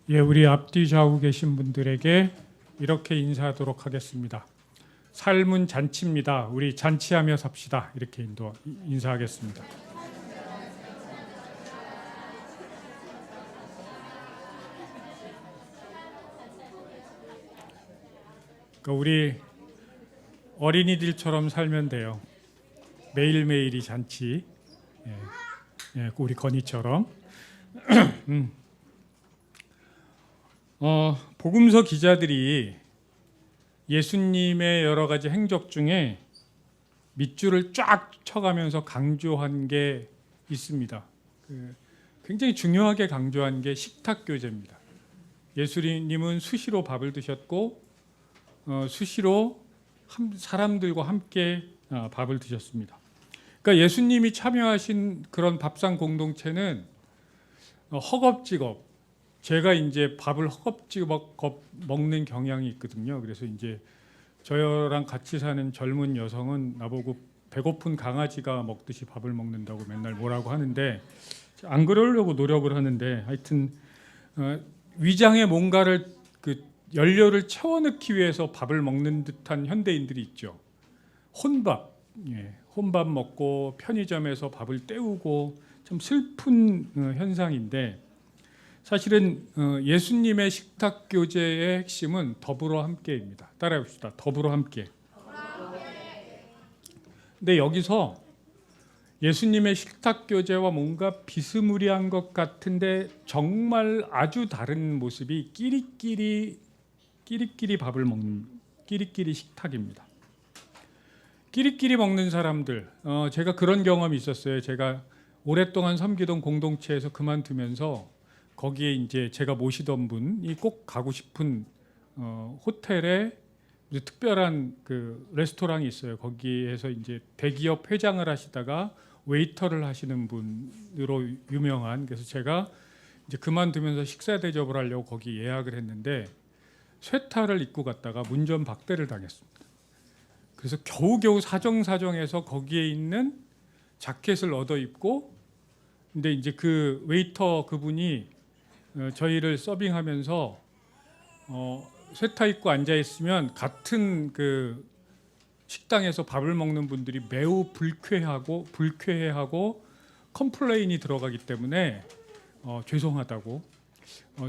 예, 우리 앞뒤 좌우 계신 분들에게 이렇게 인사하도록 하겠습니다. 삶은 잔치입니다. 우리 잔치하며 삽시다. 이렇게 인사하겠습니다. 그러니까 우리 어린이들처럼 살면 돼요. 매일매일이 잔치. 우리 건이처럼. 복음서 기자들이 예수님의 여러 가지 행적 중에 밑줄을 쫙 쳐가면서 강조한 게 있습니다. 굉장히 중요하게 강조한 게 식탁 교제입니다. 예수님은 수시로 밥을 드셨고 수시로 사람들과 함께 밥을 드셨습니다. 그러니까 예수님이 참여하신 그런 밥상 공동체는 허겁지겁, 제가 이제 밥을 허겁지겁 먹는 경향이 있거든요. 그래서 이제 저랑 같이 사는 젊은 여성은 나보고 배고픈 강아지가 먹듯이 밥을 먹는다고 맨날 뭐라고 하는데, 안 그러려고 노력을 하는데, 하여튼 위장에 뭔가를 연료를 채워넣기 위해서 밥을 먹는 듯한 현대인들이 있죠. 혼밥, 혼밥 먹고 편의점에서 밥을 때우고, 참 슬픈 현상인데, 사실은 예수님의 식탁 교제의 핵심은 더불어 함께입니다. 따라해봅시다. 더불어 함께. 근데 여기서 예수님의 식탁 교제와 뭔가 비스무리한 것 같은데 정말 아주 다른 모습이 끼리끼리 밥을 먹는 끼리끼리 식탁입니다. 끼리끼리 먹는 사람들, 제가 그런 경험이 있었어요. 제가 오랫동안 섬기던 공동체에서 그만두면서 거기에 이제 제가 모시던 분이 꼭 가고 싶은 호텔에 특별한 그 레스토랑이 있어요. 거기에서 이제 대기업 회장을 하시다가 웨이터를 하시는 분으로 유명한, 그래서 제가 이제 그만두면서 식사 대접을 하려고 거기 예약을 했는데 쇠타를 입고 갔다가 문전박대를 당했습니다. 그래서 겨우겨우 사정사정해서 거기에 있는 자켓을 얻어 입고, 근데 이제 그 웨이터 그분이 저희를 서빙하면서 쇠타 입고 앉아 있으면 같은 그 식당에서 밥을 먹는 분들이 매우 불쾌해하고 컴플레인이 들어가기 때문에 죄송하다고,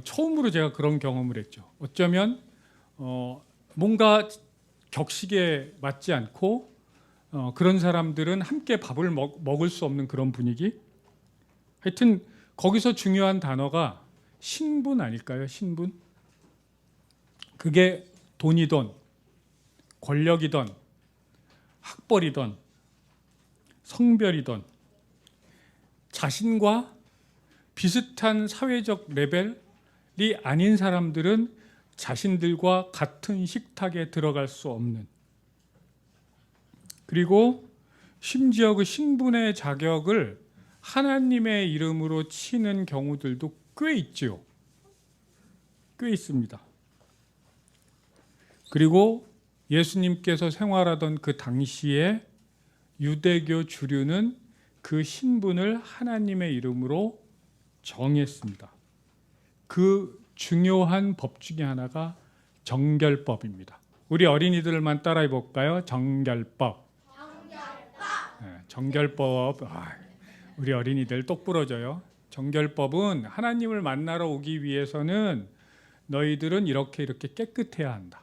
처음으로 제가 그런 경험을 했죠. 어쩌면 뭔가 격식에 맞지 않고 그런 사람들은 함께 밥을 먹을 수 없는 그런 분위기. 하여튼 거기서 중요한 단어가 신분 아닐까요? 신분. 그게 돈이든 권력이든 학벌이든 성별이든 자신과 비슷한 사회적 레벨이 아닌 사람들은 자신들과 같은 식탁에 들어갈 수 없는, 그리고 심지어 그 신분의 자격을 하나님의 이름으로 치는 경우들도 꽤 있죠. 꽤 있습니다. 그리고 예수님께서 생활하던 그 당시에 유대교 주류는 그 신분을 하나님의 이름으로 정했습니다. 그 중요한 법 중에 하나가 정결법입니다. 우리 어린이들만 따라해 볼까요? 정결법. 정결법. 우리 어린이들 똑 부러져요. 정결법은 하나님을 만나러 오기 위해서는 너희들은 이렇게 깨끗해야 한다.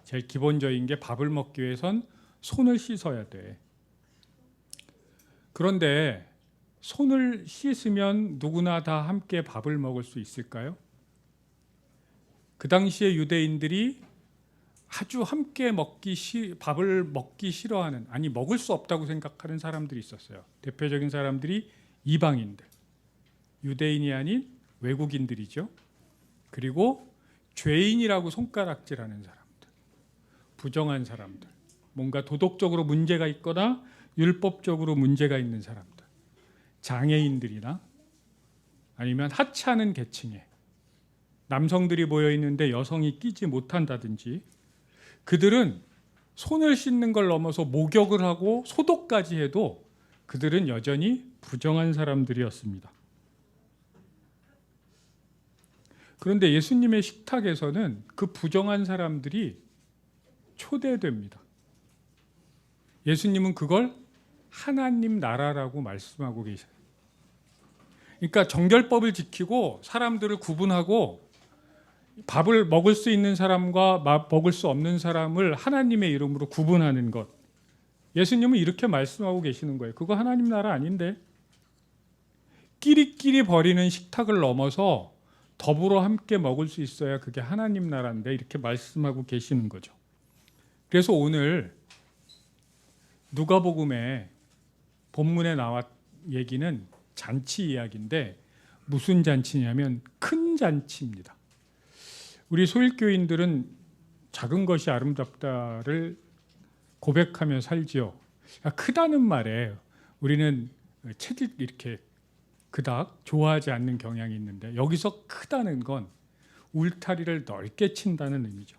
제일 기본적인 게 밥을 먹기 위해선 손을 씻어야 돼. 그런데 손을 씻으면 누구나 다 함께 밥을 먹을 수 있을까요? 그 당시에 유대인들이 아주 함께 밥을 먹기 싫어하는, 아니 먹을 수 없다고 생각하는 사람들이 있었어요. 대표적인 사람들이 이방인들, 유대인이 아닌 외국인들이죠. 그리고 죄인이라고 손가락질하는 사람들, 부정한 사람들, 뭔가 도덕적으로 문제가 있거나 율법적으로 문제가 있는 사람들, 장애인들이나 아니면 하찮은 계층에 남성들이 모여 있는데 여성이 끼지 못한다든지, 그들은 손을 씻는 걸 넘어서 목욕을 하고 소독까지 해도 그들은 여전히 부정한 사람들이었습니다. 그런데 예수님의 식탁에서는 그 부정한 사람들이 초대됩니다. 예수님은 그걸 하나님 나라라고 말씀하고 계셔요. 그러니까 정결법을 지키고 사람들을 구분하고 밥을 먹을 수 있는 사람과 먹을 수 없는 사람을 하나님의 이름으로 구분하는 것. 예수님은 이렇게 말씀하고 계시는 거예요. 그거 하나님 나라 아닌데. 끼리끼리 버리는 식탁을 넘어서 더불어 함께 먹을 수 있어야 그게 하나님 나라인데 이렇게 말씀하고 계시는 거죠. 그래서 오늘 누가복음에 본문에 나왔 얘기는 잔치 이야기인데 무슨 잔치냐면 큰 잔치입니다. 우리 소일교인들은 작은 것이 아름답다를 고백하며 살지요. 크다는 말에 우리는 체질 이렇게 그닥 좋아하지 않는 경향이 있는데 여기서 크다는 건 울타리를 넓게 친다는 의미죠.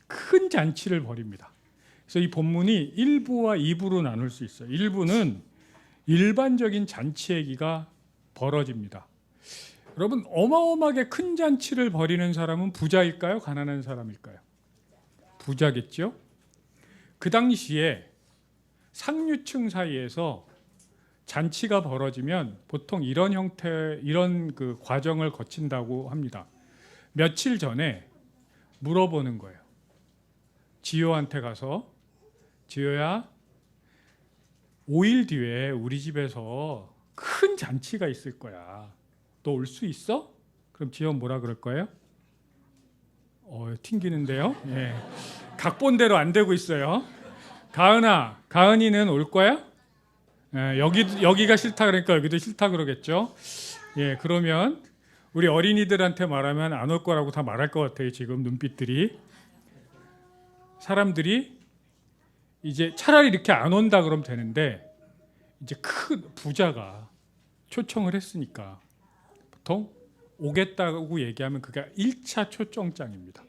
큰 잔치를 벌입니다. 그래서 이 본문이 1부와 2부로 나눌 수 있어요. 1부는 일반적인 잔치 얘기가 벌어집니다. 여러분, 어마어마하게 큰 잔치를 벌이는 사람은 부자일까요? 가난한 사람일까요? 부자겠죠? 그 당시에 상류층 사이에서 잔치가 벌어지면 보통 이런 형태, 이런 그 과정을 거친다고 합니다. 며칠 전에 물어보는 거예요. 지효한테 가서, 지효야, 5일 뒤에 우리 집에서 큰 잔치가 있을 거야. 너 올 수 있어? 그럼 지효 뭐라 그럴 거예요? 튕기는데요. 예. 각본대로 안 되고 있어요. 가은아, 가은이는 올 거야? 예, 여기가 싫다 그러니까 여기도 싫다 그러겠죠. 예, 그러면 우리 어린이들한테 말하면 안 올 거라고 다 말할 것 같아요. 지금 눈빛들이. 사람들이 이제 차라리 이렇게 안 온다 그러면 되는데 이제 큰 부자가 초청을 했으니까 보통 오겠다고 얘기하면 그게 1차 초청장입니다.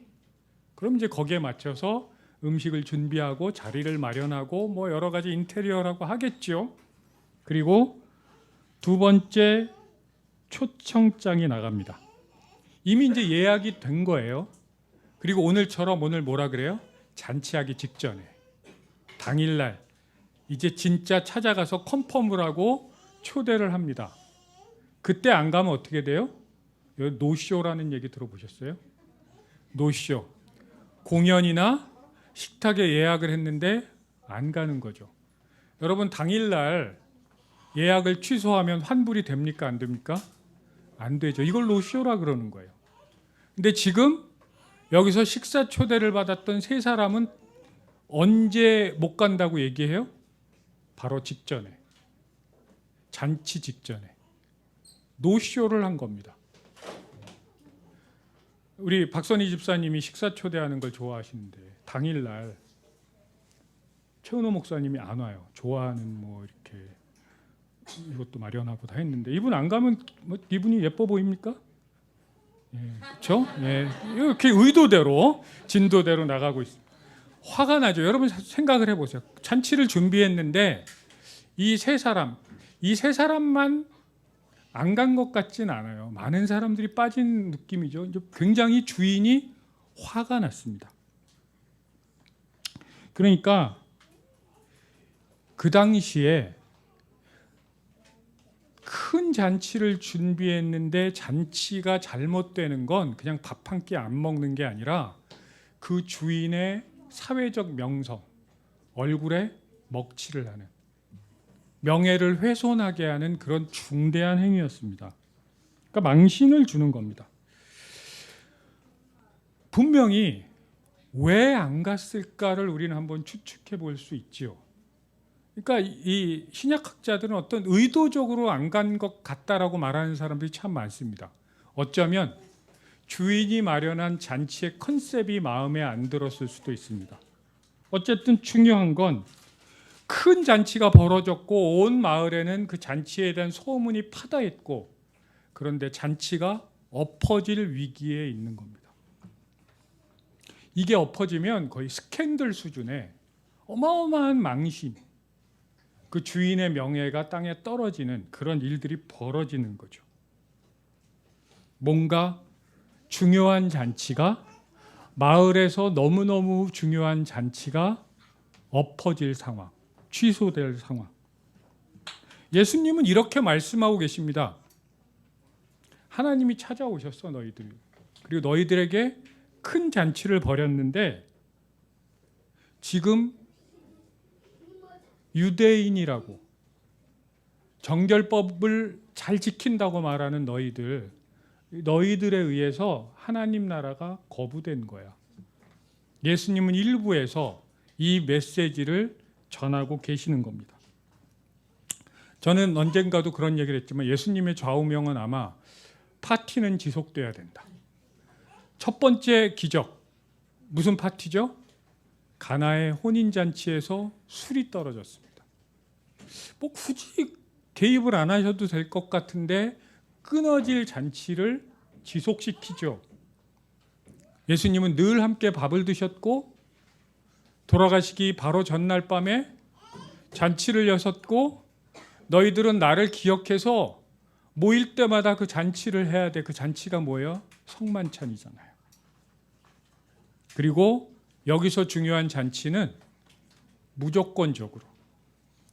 그럼 이제 거기에 맞춰서 음식을 준비하고 자리를 마련하고 뭐 여러 가지 인테리어라고 하겠죠. 그리고 두 번째 초청장이 나갑니다. 이미 이제 예약이 된 거예요. 그리고 오늘처럼 오늘 뭐라 그래요? 잔치하기 직전에 당일날 이제 진짜 찾아가서 컨펌을 하고 초대를 합니다. 그때 안 가면 어떻게 돼요? 노쇼라는 얘기 들어보셨어요? 노쇼. 공연이나 식탁에 예약을 했는데 안 가는 거죠. 여러분, 당일날 예약을 취소하면 환불이 됩니까? 안 됩니까? 안 되죠. 이걸 노쇼라 그러는 거예요. 근데 지금 여기서 식사 초대를 받았던 세 사람은 언제 못 간다고 얘기해요? 바로 직전에. 잔치 직전에. 노쇼를 한 겁니다. 우리 박선희 집사님이 식사 초대하는 걸 좋아하시는데 당일날 최은호 목사님이 안 와요. 좋아하는 뭐 이렇게 이것도 마련하고 다 했는데 이분 안 가면 뭐 이분이 예뻐 보입니까? 예, 그렇죠? 예, 이렇게 의도대로 진도대로 나가고 있습니다. 화가 나죠. 여러분 생각을 해보세요. 잔치를 준비했는데 이 세 사람만 안 간 것 같진 않아요. 많은 사람들이 빠진 느낌이죠. 굉장히 주인이 화가 났습니다. 그러니까 그 당시에 큰 잔치를 준비했는데 잔치가 잘못되는 건 그냥 밥 한 끼 안 먹는 게 아니라 그 주인의 사회적 명성, 얼굴에 먹칠을 하는, 명예를 훼손하게 하는 그런 중대한 행위였습니다. 그러니까 망신을 주는 겁니다. 분명히 왜 안 갔을까를 우리는 한번 추측해 볼 수 있지요. 그러니까 이 신약학자들은 어떤 의도적으로 안 간 것 같다라고 말하는 사람들이 참 많습니다. 어쩌면 주인이 마련한 잔치의 컨셉이 마음에 안 들었을 수도 있습니다. 어쨌든 중요한 건 큰 잔치가 벌어졌고 온 마을에는 그 잔치에 대한 소문이 파다했고 그런데 잔치가 엎어질 위기에 있는 겁니다. 이게 엎어지면 거의 스캔들 수준의 어마어마한 망신, 그 주인의 명예가 땅에 떨어지는 그런 일들이 벌어지는 거죠. 뭔가 중요한 잔치가, 마을에서 너무너무 중요한 잔치가 엎어질 상황, 취소될 상황. 예수님은 이렇게 말씀하고 계십니다. 하나님이 찾아오셨어, 너희들. 그리고 너희들에게 큰 잔치를 벌였는데 지금 유대인이라고 정결법을 잘 지킨다고 말하는 너희들에 의해서 하나님 나라가 거부된 거야. 예수님은 일부에서 이 메시지를 전하고 계시는 겁니다. 저는 언젠가도 그런 얘기를 했지만 예수님의 좌우명은 아마 파티는 지속돼야 된다. 첫 번째 기적, 무슨 파티죠? 가나의 혼인잔치에서 술이 떨어졌습니다. 뭐 굳이 개입을 안 하셔도 될 것 같은데 끊어질 잔치를 지속시키죠. 예수님은 늘 함께 밥을 드셨고 돌아가시기 바로 전날 밤에 잔치를 여셨고 너희들은 나를 기억해서 모일 때마다 그 잔치를 해야 돼. 그 잔치가 뭐예요? 성만찬이잖아요. 그리고 여기서 중요한 잔치는 무조건적으로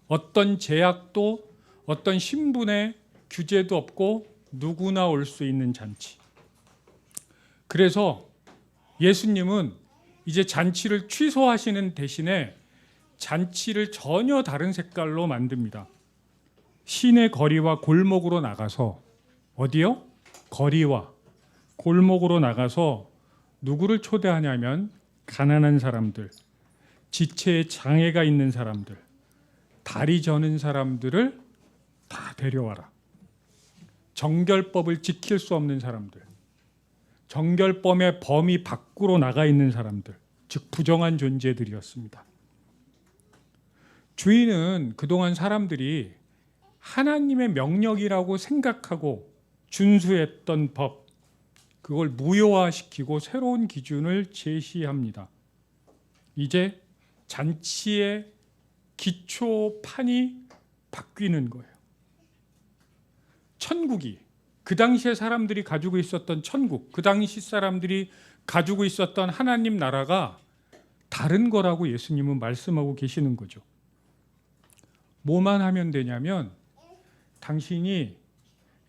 어떤 제약도 어떤 신분의 규제도 없고 누구나 올 수 있는 잔치. 그래서 예수님은 이제 잔치를 취소하시는 대신에 잔치를 전혀 다른 색깔로 만듭니다. 시내 거리와 골목으로 나가서, 어디요? 거리와 골목으로 나가서 누구를 초대하냐면 가난한 사람들, 지체에 장애가 있는 사람들, 다리 저는 사람들을 다 데려와라. 정결법을 지킬 수 없는 사람들, 정결법의 범위 밖으로 나가 있는 사람들, 즉 부정한 존재들이었습니다. 주인은 그동안 사람들이 하나님의 명령이라고 생각하고 준수했던 법, 그걸 무효화시키고 새로운 기준을 제시합니다. 이제 잔치의 기초판이 바뀌는 거예요. 천국이, 그 당시에 사람들이 가지고 있었던 천국, 그 당시 사람들이 가지고 있었던 하나님 나라가 다른 거라고 예수님은 말씀하고 계시는 거죠. 뭐만 하면 되냐면 당신이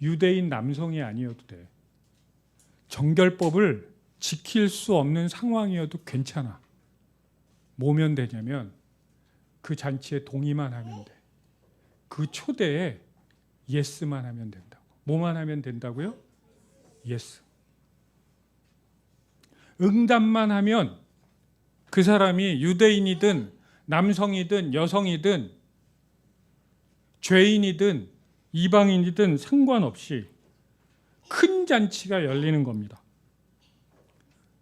유대인 남성이 아니어도 돼. 정결법을 지킬 수 없는 상황이어도 괜찮아. 뭐면 되냐면 그 잔치에 동의만 하면 돼. 그 초대에 예스만 하면 된다고. 뭐만 하면 된다고요? 예스. 응답만 하면 그 사람이 유대인이든 남성이든 여성이든 죄인이든 이방인이든 상관없이 큰 잔치가 열리는 겁니다.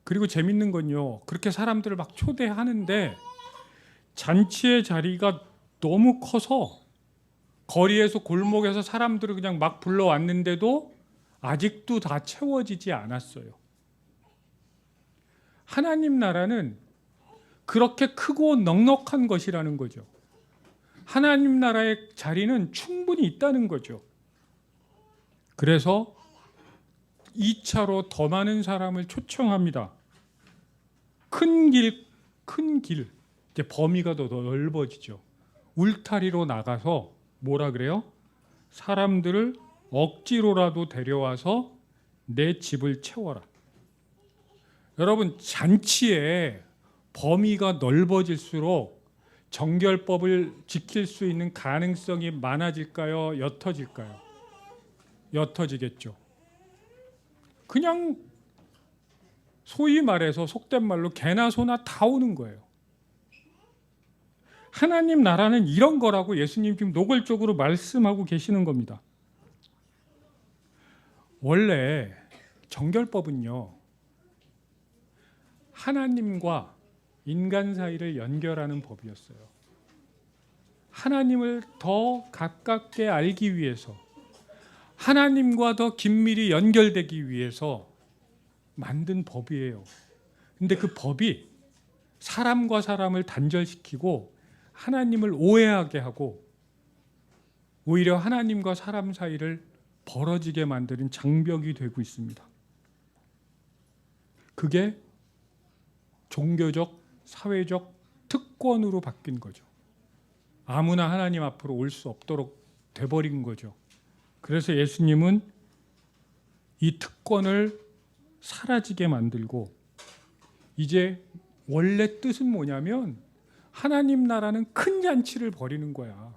그리고 재밌는 건요, 그렇게 사람들을 막 초대하는데 잔치의 자리가 너무 커서 거리에서 골목에서 사람들을 그냥 막 불러왔는데도 아직도 다 채워지지 않았어요. 하나님 나라는 그렇게 크고 넉넉한 것이라는 거죠. 하나님 나라의 자리는 충분히 있다는 거죠. 그래서 2차로 더 많은 사람을 초청합니다. 큰 길, 이제 범위가 더 넓어지죠. 울타리로 나가서 뭐라 그래요? 사람들을 억지로라도 데려와서 내 집을 채워라. 여러분, 잔치의 범위가 넓어질수록 정결법을 지킬 수 있는 가능성이 많아질까요? 옅어질까요? 옅어지겠죠. 그냥 소위 말해서 속된 말로 개나 소나 다 오는 거예요. 하나님 나라는 이런 거라고 예수님 지금 노골적으로 말씀하고 계시는 겁니다. 원래 정결법은요, 하나님과 인간 사이를 연결하는 법이었어요. 하나님을 더 가깝게 알기 위해서, 하나님과 더 긴밀히 연결되기 위해서 만든 법이에요. 근데 그 법이 사람과 사람을 단절시키고 하나님을 오해하게 하고 오히려 하나님과 사람 사이를 벌어지게 만드는 장벽이 되고 있습니다. 그게 종교적, 사회적 특권으로 바뀐 거죠. 아무나 하나님 앞으로 올 수 없도록 돼버린 거죠. 그래서 예수님은 이 특권을 사라지게 만들고 이제 원래 뜻은 뭐냐면 하나님 나라는 큰 잔치를 벌이는 거야.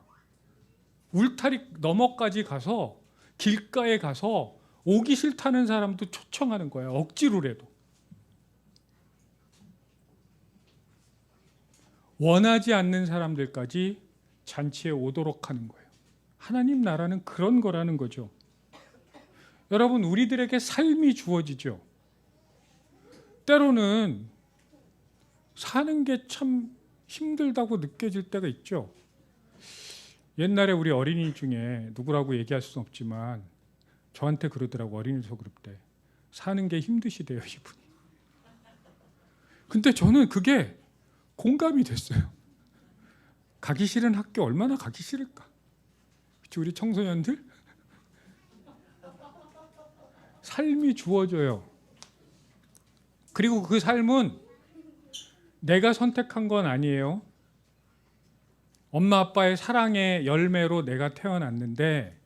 울타리 너머까지 가서 길가에 가서 오기 싫다는 사람도 초청하는 거야. 억지로라도. 원하지 않는 사람들까지 잔치에 오도록 하는 거예요. 하나님 나라는 그런 거라는 거죠. 여러분, 우리들에게 삶이 주어지죠. 때로는 사는 게 참 힘들다고 느껴질 때가 있죠. 옛날에 우리 어린이 중에 누구라고 얘기할 수는 없지만 저한테 그러더라고. 어린이 소그룹 때 사는 게 힘드시대요, 이분이. 근데 저는 그게 공감이 됐어요. 가기 싫은 학교 얼마나 가기 싫을까? 그치, 우리 청소년들? 삶이 주어져요. 그리고 그 삶은 내가 선택한 건 아니에요. 엄마 아빠의 사랑의 열매로 내가 태어났는데,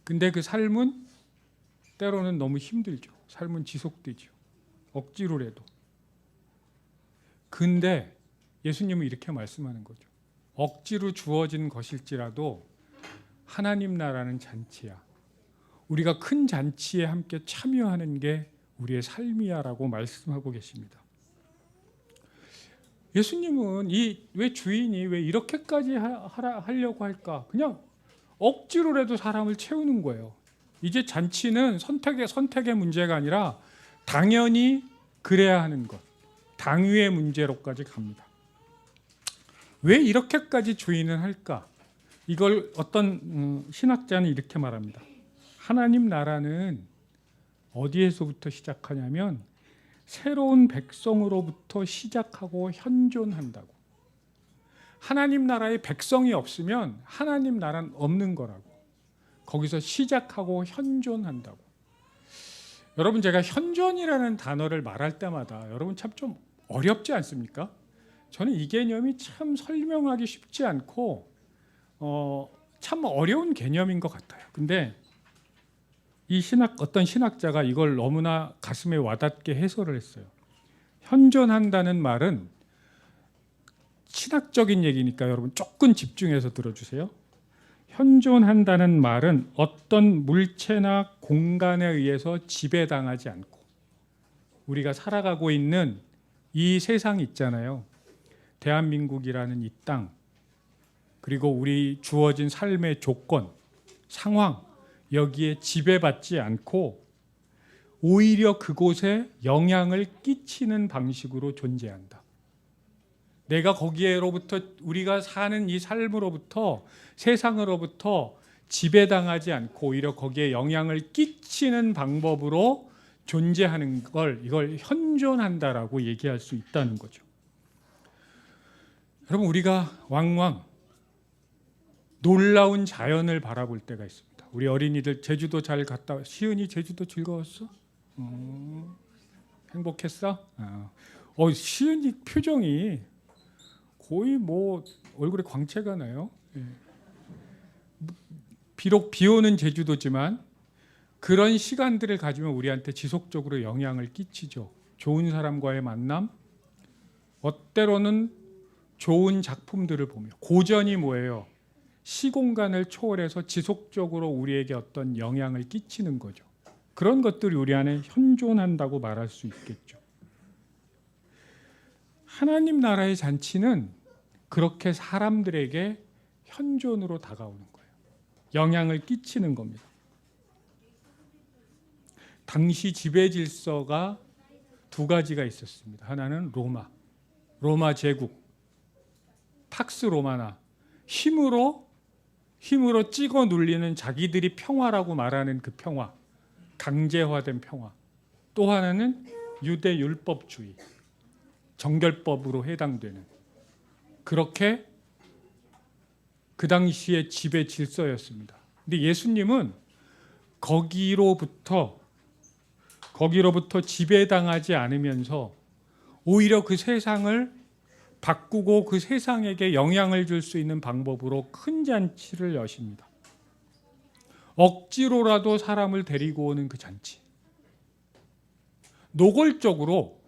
근데 그 삶은 때로는 너무 힘들죠. 삶은 지속되죠. 억지로라도. 근데 예수님은 이렇게 말씀하는 거죠. 억지로 주어진 것일지라도 하나님 나라는 잔치야. 우리가 큰 잔치에 함께 참여하는 게 우리의 삶이야라고 말씀하고 계십니다. 예수님은 왜 주인이 왜 이렇게까지 하려고 할까? 그냥 억지로라도 사람을 채우는 거예요. 이제 잔치는 선택의 문제가 아니라 당연히 그래야 하는 것, 당위의 문제로까지 갑니다. 왜 이렇게까지 주인은 할까? 이걸 어떤 신학자는 이렇게 말합니다. 하나님 나라는 어디에서부터 시작하냐면 새로운 백성으로부터 시작하고 현존한다고. 하나님 나라에 백성이 없으면 하나님 나라는 없는 거라고. 거기서 시작하고 현존한다고. 여러분, 제가 현존이라는 단어를 말할 때마다 여러분 참 좀 어렵지 않습니까? 저는 이 개념이 참 설명하기 쉽지 않고 참 어려운 개념인 것 같아요. 근데 어떤 신학자가 이걸 너무나 가슴에 와닿게 해설을 했어요. 현존한다는 말은 신학적인 얘기니까 여러분 조금 집중해서 들어주세요. 현존한다는 말은 어떤 물체나 공간에 의해서 지배당하지 않고 우리가 살아가고 있는 이 세상 있잖아요. 대한민국이라는 이 땅, 그리고 우리 주어진 삶의 조건, 상황, 여기에 지배받지 않고 오히려 그곳에 영향을 끼치는 방식으로 존재한다. 내가 거기에로부터, 우리가 사는 이 삶으로부터, 세상으로부터 지배당하지 않고 오히려 거기에 영향을 끼치는 방법으로 존재하는 이걸 현존한다라고 얘기할 수 있다는 거죠. 여러분, 우리가 왕왕 놀라운 자연을 바라볼 때가 있습니다. 우리 어린이들 제주도 잘 갔다 와. 시은이 제주도 즐거웠어? 행복했어? 시은이 표정이 거의 뭐 얼굴에 광채가 나요. 예. 비록 비 오는 제주도지만 그런 시간들을 가지면 우리한테 지속적으로 영향을 끼치죠. 좋은 사람과의 만남, 때로는 좋은 작품들을 보며. 고전이 뭐예요? 시공간을 초월해서 지속적으로 우리에게 어떤 영향을 끼치는 거죠. 그런 것들이 우리 안에 현존한다고 말할 수 있겠죠. 하나님 나라의 잔치는 그렇게 사람들에게 현존으로 다가오는 거예요. 영향을 끼치는 겁니다. 당시 지배 질서가 두 가지가 있었습니다. 하나는 로마 제국, 팍스 로마나, 힘으로 찍어 눌리는 자기들이 평화라고 말하는 그 평화, 강제화된 평화. 또 하나는 유대 율법주의, 정결법으로 해당되는, 그렇게 그 당시의 지배 질서였습니다. 근데 예수님은 거기로부터 거기로부터 지배당하지 않으면서 오히려 그 세상을 바꾸고 그 세상에게 영향을 줄 수 있는 방법으로 큰 잔치를 여십니다. 억지로라도 사람을 데리고 오는 그 잔치. 노골적으로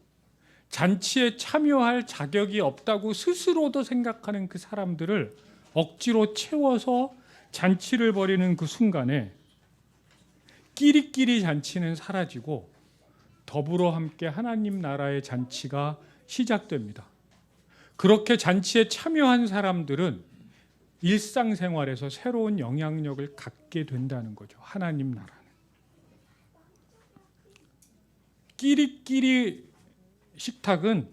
잔치에 참여할 자격이 없다고 스스로도 생각하는 그 사람들을 억지로 채워서 잔치를 벌이는 그 순간에 끼리끼리 잔치는 사라지고 더불어 함께 하나님 나라의 잔치가 시작됩니다. 그렇게 잔치에 참여한 사람들은 일상생활에서 새로운 영향력을 갖게 된다는 거죠. 하나님 나라는. 끼리끼리 식탁은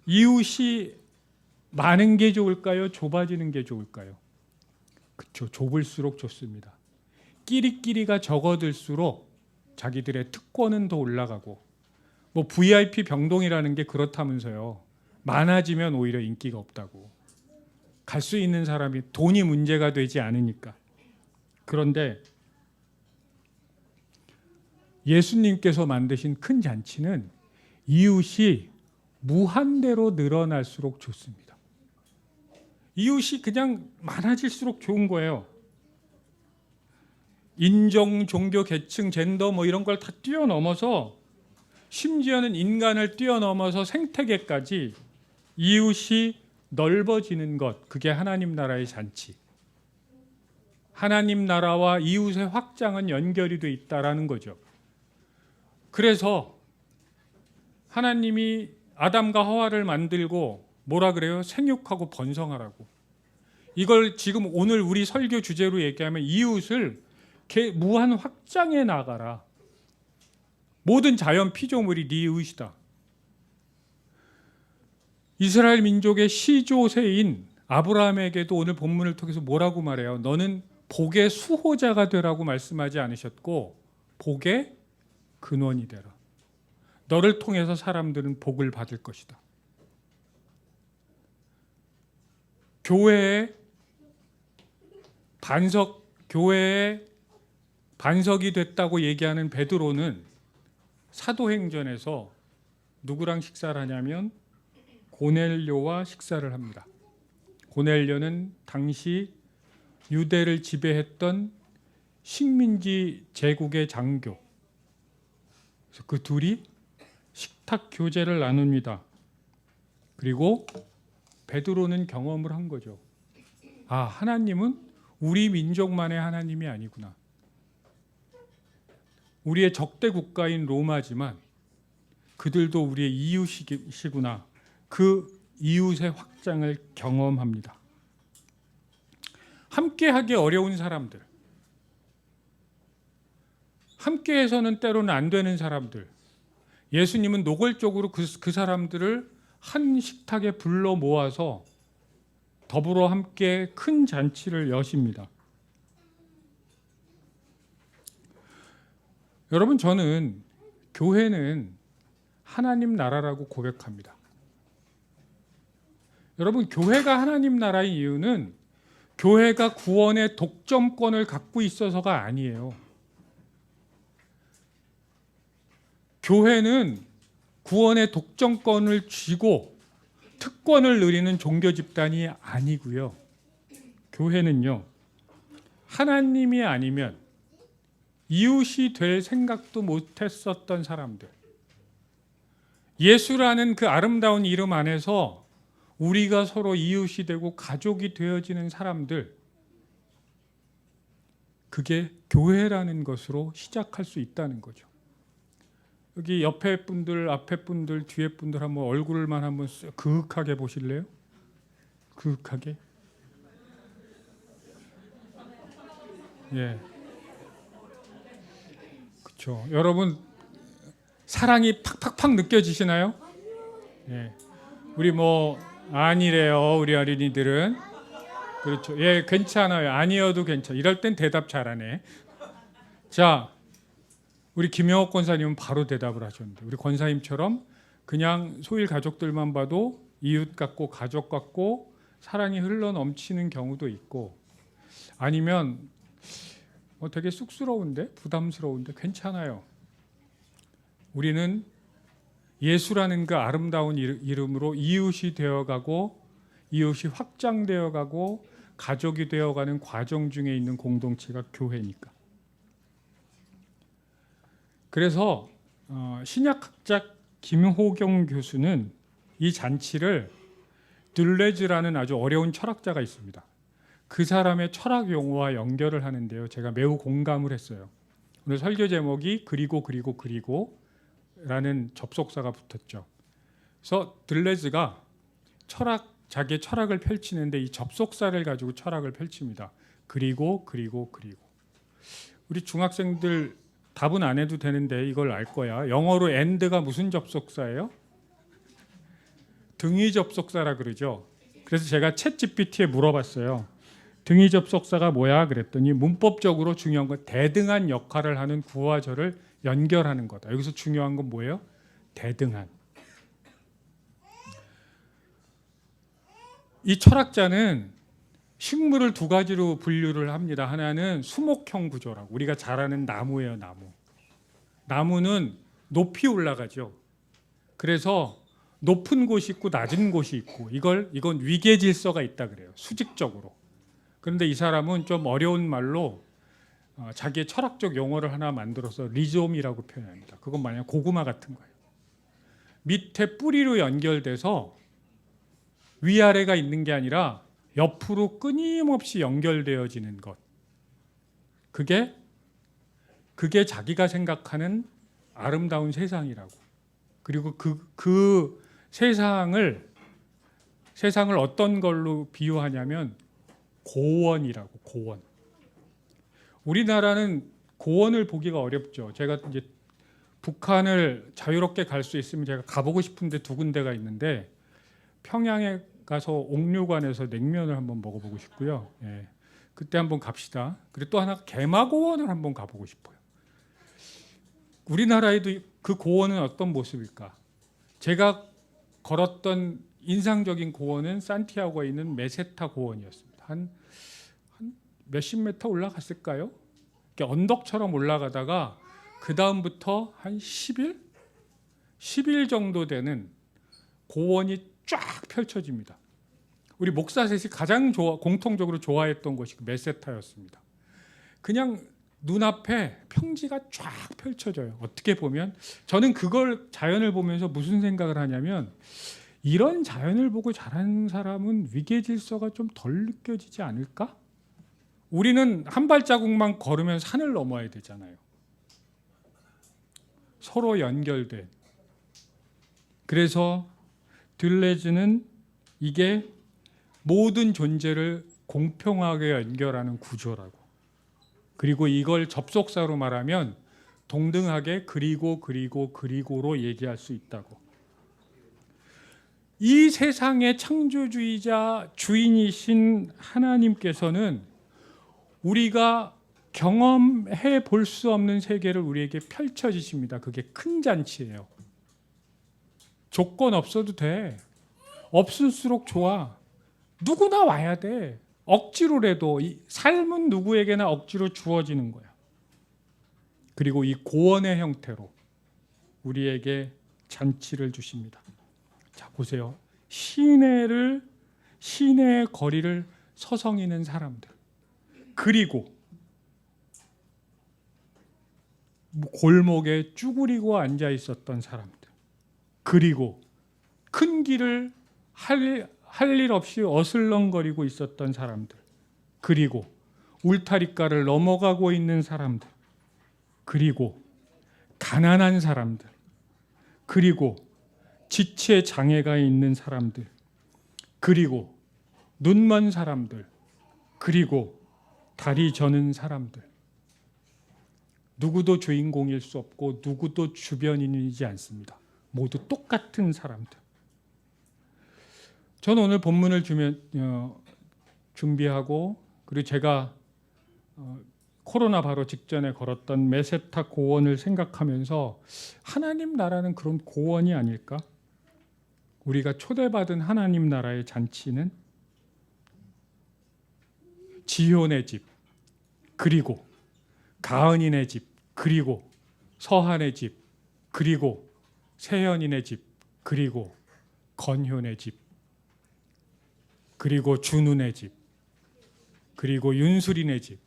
이웃이 많은 게 좋을까요? 좁아지는 게 좋을까요? 그렇죠. 좁을수록 좋습니다. 끼리끼리가 적어들수록 자기들의 특권은 더 올라가고, 뭐 VIP 병동이라는 게 그렇다면서요. 많아지면 오히려 인기가 없다고. 갈 수 있는 사람이 돈이 문제가 되지 않으니까. 그런데 예수님께서 만드신 큰 잔치는 이웃이 무한대로 늘어날수록 좋습니다. 이웃이 그냥 많아질수록 좋은 거예요. 인종, 종교, 계층, 젠더 뭐 이런 걸 다 뛰어넘어서, 심지어는 인간을 뛰어넘어서 생태계까지 이웃이 넓어지는 것, 그게 하나님 나라의 잔치. 하나님 나라와 이웃의 확장은 연결이 돼 있다라는 거죠. 그래서 하나님이 아담과 하와를 만들고 뭐라 그래요? 생육하고 번성하라고. 이걸 지금 오늘 우리 설교 주제로 얘기하면 이웃을 무한 확장해 나가라. 모든 자연 피조물이 네 이웃이다. 이스라엘 민족의 시조세인 아브라함에게도 오늘 본문을 통해서 뭐라고 말해요? 너는 복의 수호자가 되라고 말씀하지 않으셨고 복의 근원이 되라. 너를 통해서 사람들은 복을 받을 것이다. 교회의 반석이 됐다고 얘기하는 베드로는 사도행전에서 누구랑 식사를 하냐면 고넬료와 식사를 합니다. 고넬료는 당시 유대를 지배했던 식민지 제국의 장교. 그래서 그 둘이 식탁 교제를 나눕니다. 그리고 베드로는 경험을 한 거죠. 아, 하나님은 우리 민족만의 하나님이 아니구나. 우리의 적대 국가인 로마지만 그들도 우리의 이웃이시구나. 그 이웃의 확장을 경험합니다. 함께하기 어려운 사람들, 함께해서는 때로는 안 되는 사람들, 예수님은 노골적으로 그 사람들을 한 식탁에 불러 모아서 더불어 함께 큰 잔치를 여십니다. 여러분, 저는 교회는 하나님 나라라고 고백합니다. 여러분, 교회가 하나님 나라의 이유는 교회가 구원의 독점권을 갖고 있어서가 아니에요. 교회는 구원의 독점권을 쥐고 특권을 누리는 종교 집단이 아니고요. 교회는요, 하나님이 아니면 이웃이 될 생각도 못했었던 사람들, 예수라는 그 아름다운 이름 안에서 우리가 서로 이웃이 되고 가족이 되어지는 사람들, 그게 교회라는 것으로 시작할 수 있다는 거죠. 여기 옆에 분들, 앞에 분들, 뒤에 분들 한번 얼굴만 한번 그윽하게 보실래요? 그윽하게. 예. 그렇죠. 여러분, 사랑이 팍팍팍 느껴지시나요? 예. 우리 뭐 아니래요, 우리 어린이들은. 그렇죠. 예, 괜찮아요. 아니어도 괜찮아. 이럴 땐 대답 잘하네. 자, 우리 김영옥 권사님은 바로 대답을 하셨는데, 우리 권사님처럼 그냥 소일 가족들만 봐도 이웃 같고 가족 같고 사랑이 흘러 넘치는 경우도 있고, 아니면 되게 쑥스러운데, 부담스러운데 괜찮아요. 우리는 예수라는 그 아름다운 이름으로 이웃이 되어가고 이웃이 확장되어가고 가족이 되어가는 과정 중에 있는 공동체가 교회니까. 그래서 신약학자 김호경 교수는 이 잔치를 들레즈라는 아주 어려운 철학자가 있습니다. 그 사람의 철학 용어와 연결을 하는데요. 제가 매우 공감을 했어요. 오늘 설교 제목이 그리고 라는 접속사가 붙었죠. 그래서 들레즈가 자기의 철학을 펼치는데 이 접속사를 가지고 철학을 펼칩니다. 그리고. 우리 중학생들 답은 안 해도 되는데 이걸 알 거야. 영어로 and가 무슨 접속사예요? 등위 접속사라 그러죠. 그래서 제가 챗GPT에 물어봤어요. 등위 접속사가 뭐야? 그랬더니 문법적으로 중요한 건 대등한 역할을 하는 구와 절을 연결하는 거다. 여기서 중요한 건 뭐예요? 대등한. 이 철학자는 식물을 두 가지로 분류를 합니다. 하나는 수목형 구조라고. 우리가 잘 아는 나무예요, 나무. 나무는 높이 올라가죠. 그래서 높은 곳이 있고 낮은 곳이 있고 이건 위계 질서가 있다 그래요. 수직적으로. 그런데 이 사람은 좀 어려운 말로 자기의 철학적 용어를 하나 만들어서 리좀이라고 표현합니다. 그건 마냥 고구마 같은 거예요. 밑에 뿌리로 연결돼서 위아래가 있는 게 아니라 옆으로 끊임없이 연결되어지는 것. 그게 자기가 생각하는 아름다운 세상이라고. 그리고 그 세상을 어떤 걸로 비유하냐면 고원이라고. 고원. 우리나라는 고원을 보기가 어렵죠. 제가 이제 북한을 자유롭게 갈 수 있으면 제가 가보고 싶은데 두 군데가 있는데 평양에 가서 옥류관에서 냉면을 한번 먹어보고 싶고요. 예, 그때 한번 갑시다. 그리고 또 하나 개마고원을 한번 가보고 싶어요. 우리나라에도 그 고원은 어떤 모습일까? 제가 걸었던 인상적인 고원은 산티아고에 있는 메세타 고원이었습니다. 한 몇십 미터 올라갔을까요? 언덕처럼 올라가다가 그 다음부터 한 10일 정도 되는 고원이 쫙 펼쳐집니다. 우리 목사 셋이 가장 공통적으로 좋아했던 곳이 그 메세타였습니다. 그냥 눈앞에 평지가 쫙 펼쳐져요. 어떻게 보면 저는 그걸 자연을 보면서 무슨 생각을 하냐면 이런 자연을 보고 자란 사람은 위계 질서가 좀 덜 느껴지지 않을까? 우리는 한 발자국만 걸으면 산을 넘어야 되잖아요. 서로 연결된. 그래서 들레즈는 이게 모든 존재를 공평하게 연결하는 구조라고. 그리고 이걸 접속사로 말하면 동등하게 그리고로 얘기할 수 있다고. 이 세상의 창조주의자 주인이신 하나님께서는 우리가 경험해 볼 수 없는 세계를 우리에게 펼쳐주십니다. 그게 큰 잔치예요. 조건 없어도 돼. 없을수록 좋아. 누구나 와야 돼. 억지로라도. 삶은 누구에게나 억지로 주어지는 거야. 그리고 이 고원의 형태로 우리에게 잔치를 주십니다. 자, 보세요. 시내의 거리를 서성이는 사람들. 그리고 골목에 쭈그리고 앉아 있었던 사람들. 그리고 큰 길을 할 일 없이 어슬렁거리고 있었던 사람들. 그리고 울타리가를 넘어가고 있는 사람들. 그리고 가난한 사람들. 그리고 지체 장애가 있는 사람들. 그리고 눈먼 사람들. 그리고 다리 저는 사람들. 누구도 주인공일 수 없고 누구도 주변인이지 않습니다. 모두 똑같은 사람들. 저는 오늘 본문을 준비하고 그리고 제가 코로나 바로 직전에 걸었던 메세타 고원을 생각하면서 하나님 나라는 그런 고원이 아닐까? 우리가 초대받은 하나님 나라의 잔치는 지효의 집, 그리고 가은인의 집, 그리고 서한의 집, 그리고 세현이네 집, 그리고 건효네 집, 그리고 준우네 집, 그리고 윤수리네 집,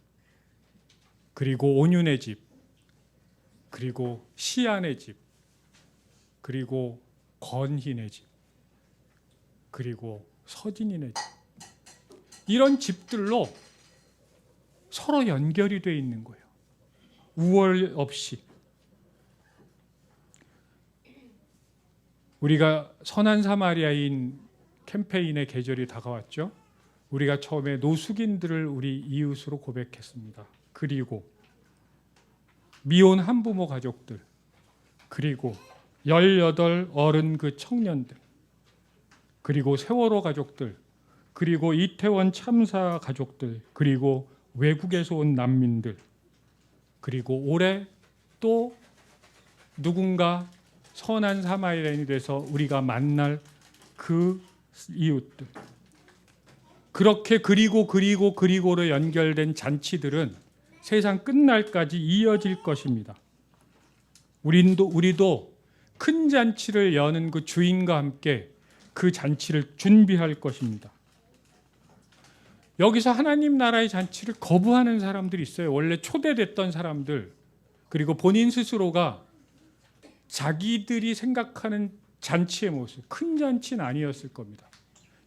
그리고 온유네 집, 그리고 시아네 집, 그리고 건희네 집, 그리고 서진이네 집. 이런 집들로 서로 연결이 돼 있는 거예요. 우월 없이. 우리가 선한 사마리아인 캠페인의 계절이 다가왔죠. 우리가 처음에 노숙인들을 우리 이웃으로 고백했습니다. 그리고 미혼 한부모 가족들, 그리고 18 어른 그 청년들, 그리고 세월호 가족들, 그리고 이태원 참사 가족들, 그리고 외국에서 온 난민들, 그리고 올해 또 누군가 선한 사마리아인이 돼서 우리가 만날 그 이웃들. 그렇게 그리고로 연결된 잔치들은 세상 끝날까지 이어질 것입니다. 우리도 큰 잔치를 여는 그 주인과 함께 그 잔치를 준비할 것입니다. 여기서 하나님 나라의 잔치를 거부하는 사람들이 있어요. 원래 초대됐던 사람들, 그리고 본인 스스로가 자기들이 생각하는 잔치의 모습, 큰 잔치는 아니었을 겁니다.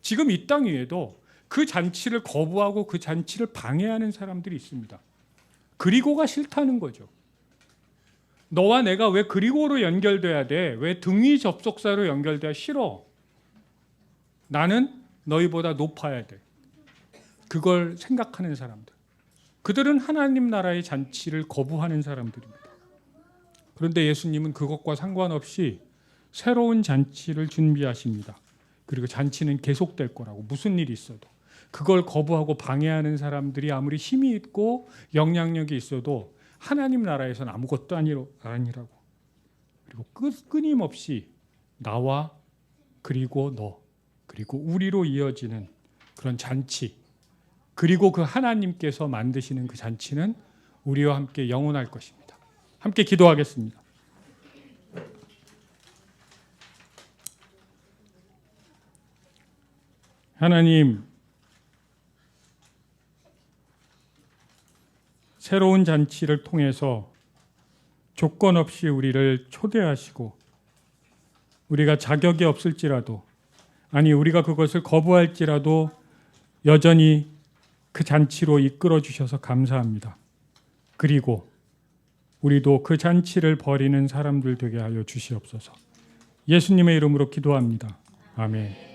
지금 이 땅 위에도 그 잔치를 거부하고 그 잔치를 방해하는 사람들이 있습니다. 그리고가 싫다는 거죠. 너와 내가 왜 그리고로 연결돼야 돼? 왜 등위 접속사로 연결돼야 싫어? 나는 너희보다 높아야 돼. 그걸 생각하는 사람들. 그들은 하나님 나라의 잔치를 거부하는 사람들입니다. 그런데 예수님은 그것과 상관없이 새로운 잔치를 준비하십니다. 그리고 잔치는 계속될 거라고, 무슨 일이 있어도. 그걸 거부하고 방해하는 사람들이 아무리 힘이 있고 영향력이 있어도 하나님 나라에서는 아무것도 아니라고. 그리고 끊임없이 나와 그리고 너 그리고 우리로 이어지는 그런 잔치, 그리고 그 하나님께서 만드시는 그 잔치는 우리와 함께 영원할 것입니다. 함께 기도하겠습니다. 하나님, 새로운 잔치를 통해서 조건 없이 우리를 초대하시고, 우리가 자격이 없을지라도, 아니 우리가 그것을 거부할지라도 여전히 그 잔치로 이끌어 주셔서 감사합니다. 그리고 우리도 그 잔치를 벌이는 사람들 되게 하여 주시옵소서. 예수님의 이름으로 기도합니다. 아멘.